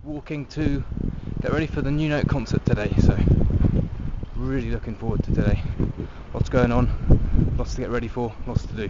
walking to get ready for the new Note concert today, so really looking forward to today. Lots going on, lots to get ready for, lots to do.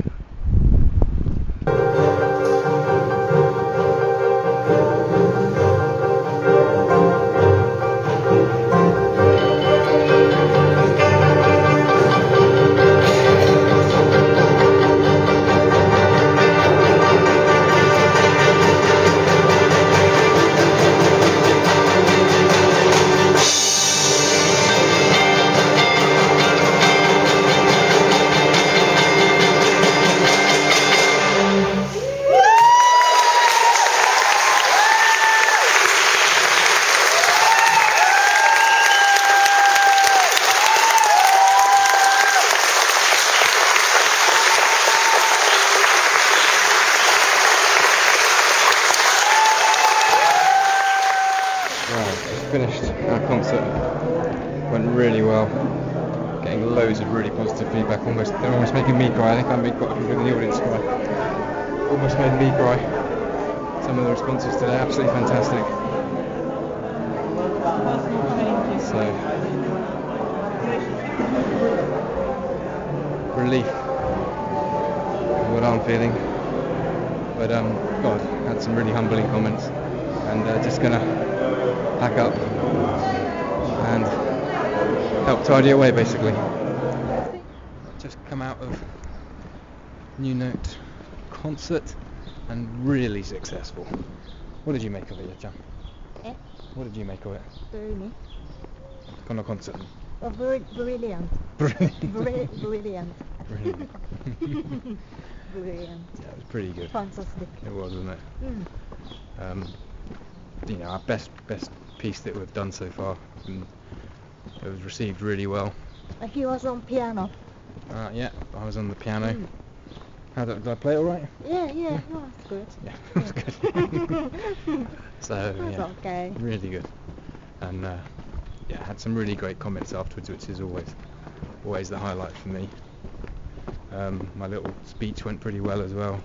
Finished our concert, went really well, getting loads of really positive feedback, they're almost making me cry. I think I made quite a few of the audience cry, almost made me cry. Some of the responses today, absolutely fantastic. So, relief, what I'm feeling, but God, had some really humbling comments, and just gonna pack up and help tidy away basically. Just come out of New Note concert and really successful. What did you make of it, Jan? What did you make of it? Brilliant. On a concert? Oh, brilliant. Brilliant. Brilliant. Brilliant. Brilliant. Yeah, it was pretty good. Fantastic. It was, wasn't it? You know, our best piece that we've done so far, and it was received really well. He was on piano. Yeah, I was on the piano. Did I play it all right? Yeah, no, that's good. Yeah, it was good. So That's yeah, okay. really good. And yeah, had some really great comments afterwards, which is always the highlight for me. My little speech went pretty well as well,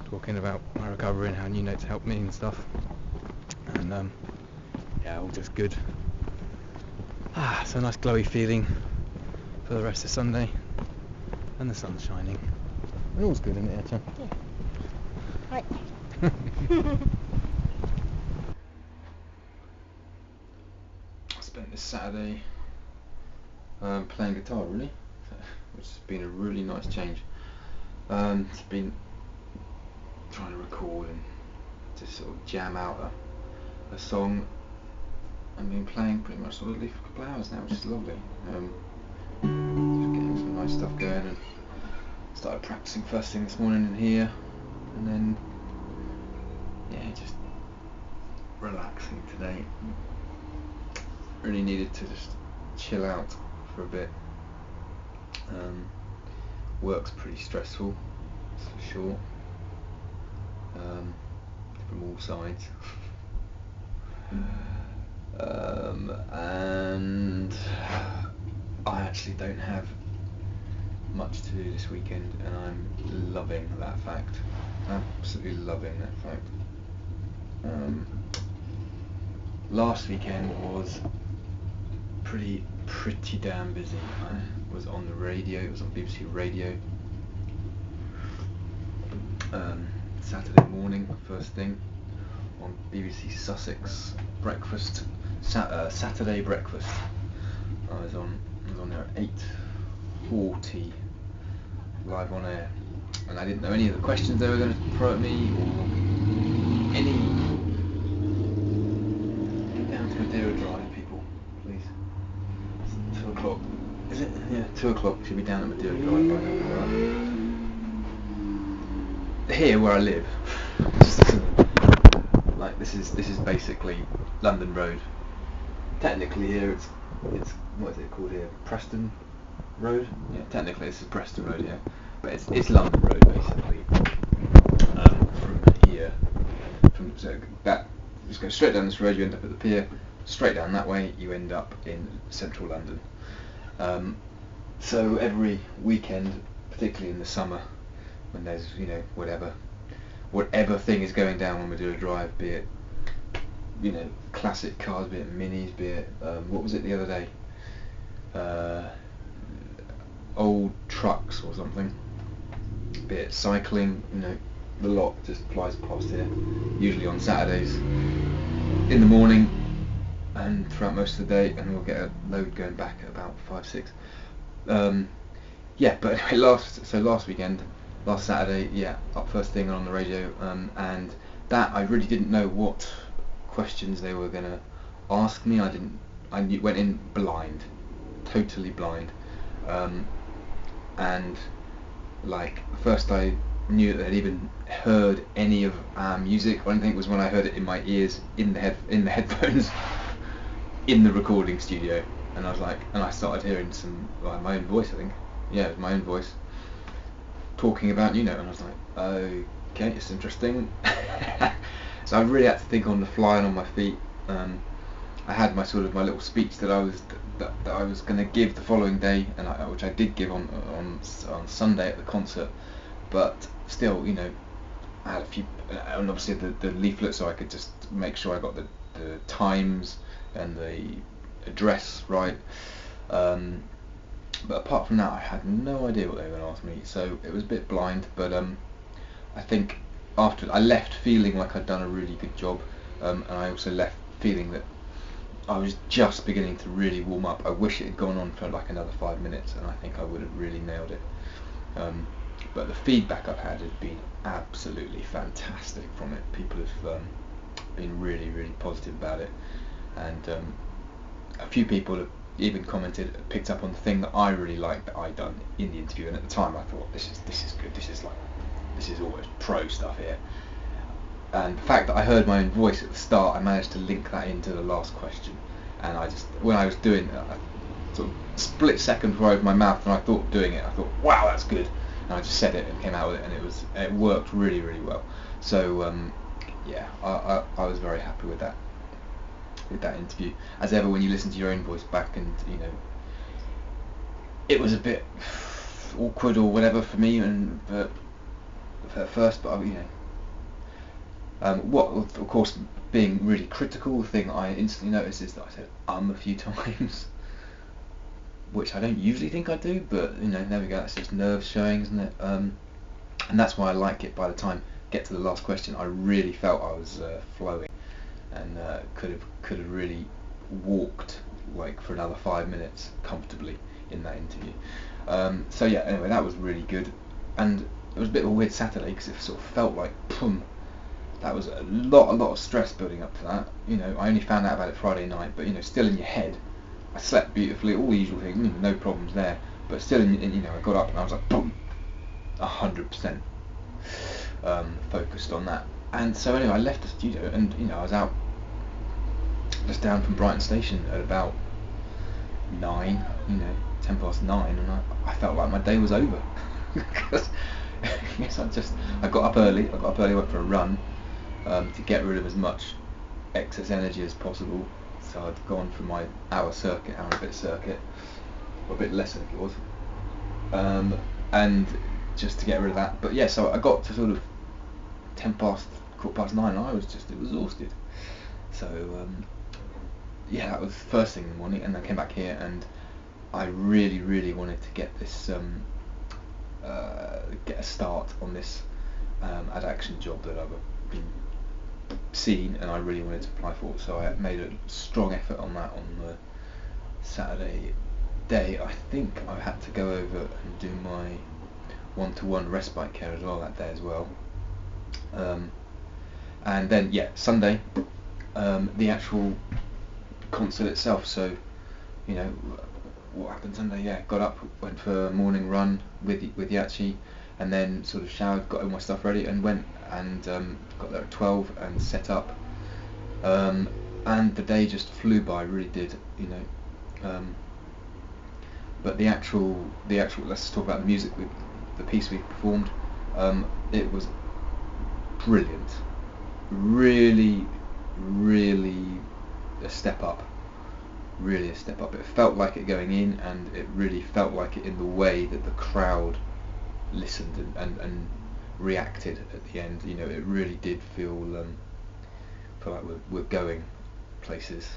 talking about my recovery and how New Note's helped me and stuff. And yeah, all just good. So a nice glowy feeling for the rest of Sunday, and the sun's shining. It all's good, isn't it, Jan? Yeah. Right. I spent this Saturday playing guitar, really, which has been a really nice change. It's been trying to record and just sort of jam out a song. I've been playing pretty much solidly for a couple of hours now, which is lovely. Just getting some nice stuff going, and started practicing first thing this morning in here, and then yeah, just relaxing today. Really needed to just chill out for a bit. Work's pretty stressful, that's for sure, from all sides. And I actually don't have much to do this weekend, and I'm loving that fact. Absolutely loving that fact. Last weekend was pretty damn busy. I was on the radio, it was on BBC Radio. Saturday morning, first thing, on BBC Sussex breakfast, Saturday breakfast. I was on there at 8:40, live on air, and I didn't know any of the questions they were going to throw at me, or any. Get down to Madeira Drive, people, please. It's 2 o'clock. Is it? Yeah, 2 o'clock. Should be down at Madeira Drive by now. Here where I live, like this is basically London Road. Technically here it's what is it called here? Preston Road? Yeah, technically this is Preston Road, yeah. But it's London Road basically. From here, so that just go straight down this road, you end up at the pier. Straight down that way, you end up in central London. So every weekend, particularly in the summer, when there's whatever thing is going down on Madeira Drive, be it you know, classic cars, be it minis, be it what was it the other day, old trucks or something, be it cycling, you know, the lot just flies past here, usually on Saturdays in the morning and throughout most of the day, and we'll get a load going back at about 5-6. Yeah, but anyway, last Saturday, yeah, up first thing on the radio, and that I really didn't know what questions they were gonna ask me. Went in blind, totally blind, and like first I knew that they'd even heard any of our music or anything was when I heard it in my ears in the headphones in the recording studio, and I was like, and I started hearing some like my own voice, I think. Yeah, it was my own voice talking about, you know, and I was like, okay, it's interesting. So I really had to think on the fly and on my feet. I had my little speech that I was going to give the following day, and which I did give on Sunday at the concert. But still, you know, I had a few, and obviously the leaflet, so I could just make sure I got the times and the address right. But apart from that, I had no idea what they were going to ask me, so it was a bit blind. But I think after I left feeling like I'd done a really good job, and I also left feeling that I was just beginning to really warm up. I wish it had gone on for like another 5 minutes, and I think I would have really nailed it. But the feedback I've had has been absolutely fantastic from it. People have been really, really positive about it, and a few people have even picked up on the thing that I really liked that I'd done in the interview, and at the time I thought, this is good, this is almost pro stuff here. And the fact that I heard my own voice at the start, I managed to link that into the last question, and when I was doing it, I sort of split second before I opened my mouth, and I thought doing it, I thought, wow, that's good, and I just said it and came out with it, and it worked really, really well. So yeah, I was very happy with that interview. As ever, when you listen to your own voice back, and you know, it was a bit awkward or whatever for me, and at first, but you know, what of course being really critical, the thing I instantly noticed is that I said a few times, which I don't usually think I do, but you know, there we go, that's just nerves showing, isn't it? And that's why I like it. By the time I get to the last question, I really felt I was flowing, and could have really walked like for another 5 minutes comfortably in that interview. So yeah, anyway, that was really good, and it was a bit of a weird Saturday because it sort of felt like, boom, that was a lot of stress building up to that. You know, I only found out about it Friday night, but you know, still in your head, I slept beautifully, all the usual things, no problems there, but still in you know, I got up and I was like, boom, 100% focused on that. And so anyway, I left the studio, and you know, I was out just down from Brighton Station at about 9, you know, 10 past 9, and I felt like my day was over. Because yes, I got up early, went for a run to get rid of as much excess energy as possible. So I'd gone for my hour and a bit circuit, or a bit less if it was, and just to get rid of that. But yeah, so I got to sort of quarter past 9, and I was just exhausted. So yeah, that was the first thing in the morning, and I came back here, and I really, really wanted to get this get a start on this ad action job that I've been seen, and I really wanted to apply for. So I made a strong effort on that on the Saturday day. I think I had to go over and do my one-to-one respite care as well that day as well. And then yeah, Sunday, the actual concert itself. So you know, what happened Sunday? Yeah, got up, went for a morning run with Yachi, and then sort of showered, got all my stuff ready, and went and got there at 12 and set up. And the day just flew by, really did, you know. But the actual, let's talk about the music, the piece we performed. It was brilliant, really, really a step up. Really a step up. It felt like it going in, and it really felt like it in the way that the crowd listened and reacted at the end. You know, it really did feel feel like we're going places,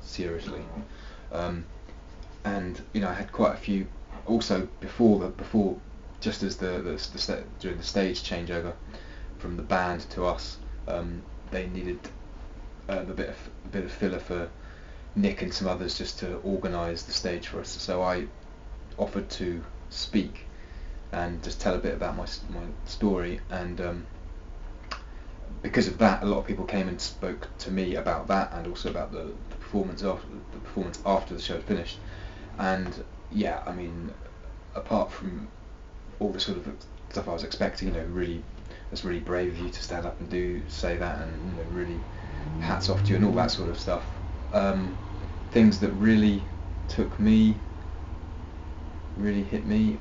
seriously. And I had quite a few also before just as during the stage changeover from the band to us, they needed a bit of filler for Nick and some others just to organise the stage for us. So I offered to speak and just tell a bit about my story, and because of that, a lot of people came and spoke to me about that, and also about the performance after the show had finished. And yeah, I mean, apart from all the sort of stuff I was expecting, that's really brave of you to stand up and say that, and really hats off to you and all that sort of stuff. Things that really hit me,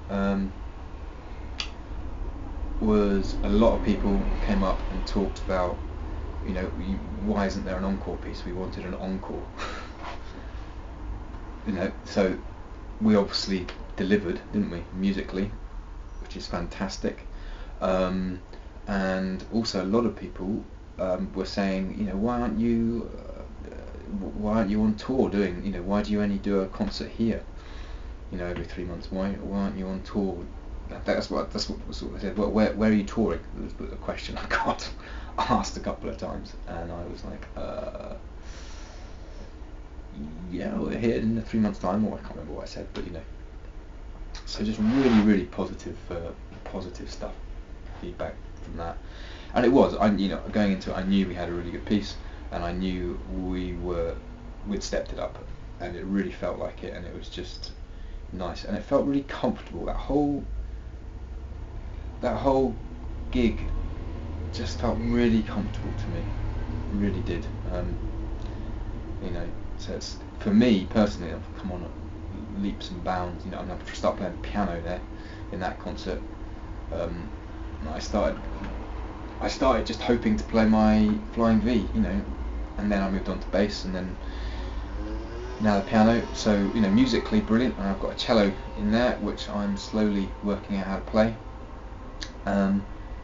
was a lot of people came up and talked about, why isn't there an encore piece? We wanted an encore. So we obviously delivered, didn't we, musically, which is fantastic. And also a lot of people were saying, why aren't you on tour doing, why do you only do a concert here, every 3 months? Why aren't you on tour? That's what they said. Where are you touring? Was a question I got asked a couple of times, and I was like, yeah, we're here in 3 months' time, or I can't remember what I said, but so just really, really positive stuff, feedback from that. And it was, going into it, I knew we had a really good piece, and I knew we'd stepped it up, and it really felt like it, and it was just nice, and it felt really comfortable. That whole gig just felt really comfortable to me, it really did. So it's, for me personally, I've come on leaps and bounds. I'm going to start playing piano there in that concert. I started just hoping to play my Flying V, and then I moved on to bass, and then now the piano. So musically brilliant, and I've got a cello in there which I'm slowly working out how to play.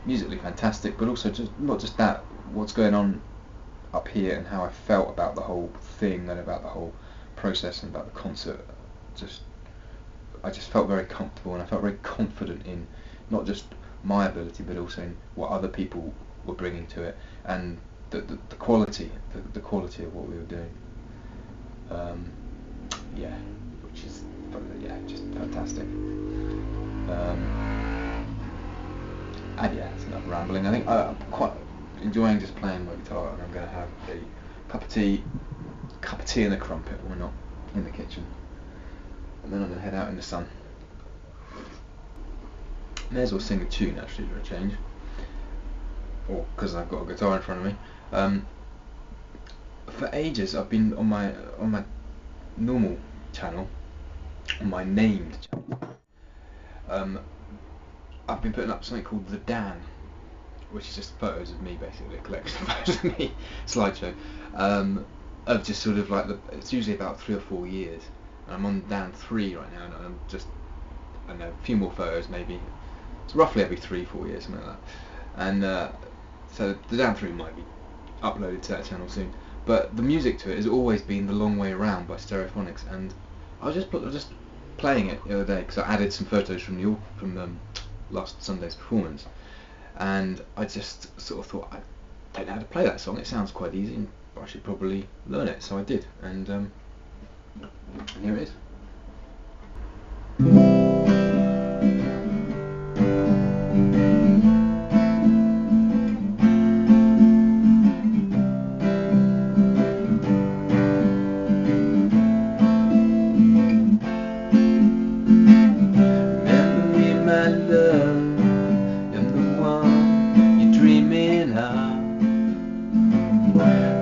Musically fantastic, but also just not just that, what's going on up here and how I felt about the whole thing and about the whole process and about the concert. I just felt very comfortable, and I felt very confident in not just my ability, but also in what other people were bringing to it, and the quality of what we were doing. Which is just fantastic. And yeah, it's enough rambling. I think I'm quite enjoying just playing my guitar, and I'm going to have a cup of tea and a crumpet, why not, in the kitchen. And then I'm going to head out in the sun. May as well sing a tune actually for a change, or because I've got a guitar in front of me. For ages I've been on my normal channel, on my named channel. I've been putting up something called The Dan, which is just photos of me, basically a collection of photos of me, slideshow, of just sort of like it's usually about 3 or 4 years, and I'm on Dan 3 right now, and I'm just, I don't know, a few more photos maybe. It's roughly every 3-4 years, something like that. And so the Dan 3 might be uploaded to that channel soon. But the music to it has always been The Long Way Round by Stereophonics, and I was just playing it the other day because I added some photos from last Sunday's performance, and I just sort of thought, I don't know how to play that song. It sounds quite easy, and I should probably learn it. So I did, and here it is.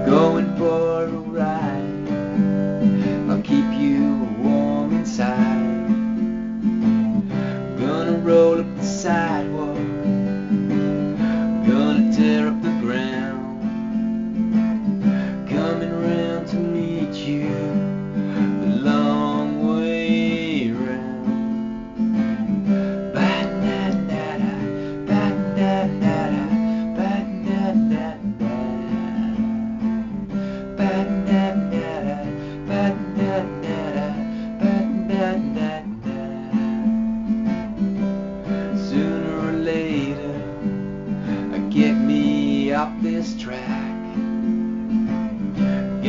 Going for a ride, I'll keep you warm.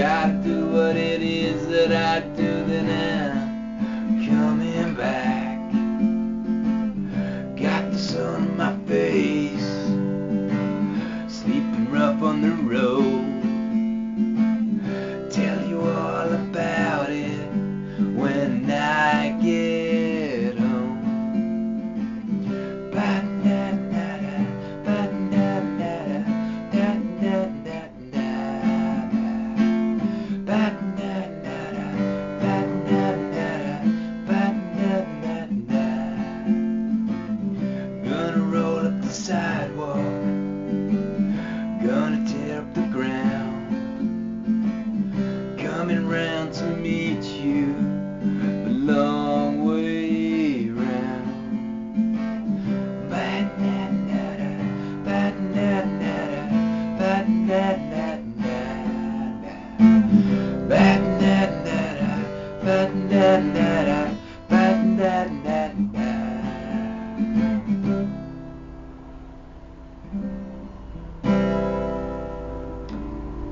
gotta do what it is that I do, then I'm coming back. Got the sun on my face, sleeping rough on the road. Tell you all about it when I get home. Gonna roll up the sidewalk, gonna tear up the ground, coming round to meet you a long way round.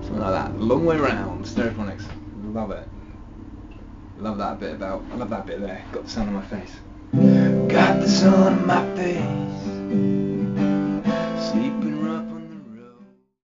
Something like that. Long way round. Stereophonics. Love it. Love that bit about. I love that bit there. Got the sun on my face. Got the sun on my face.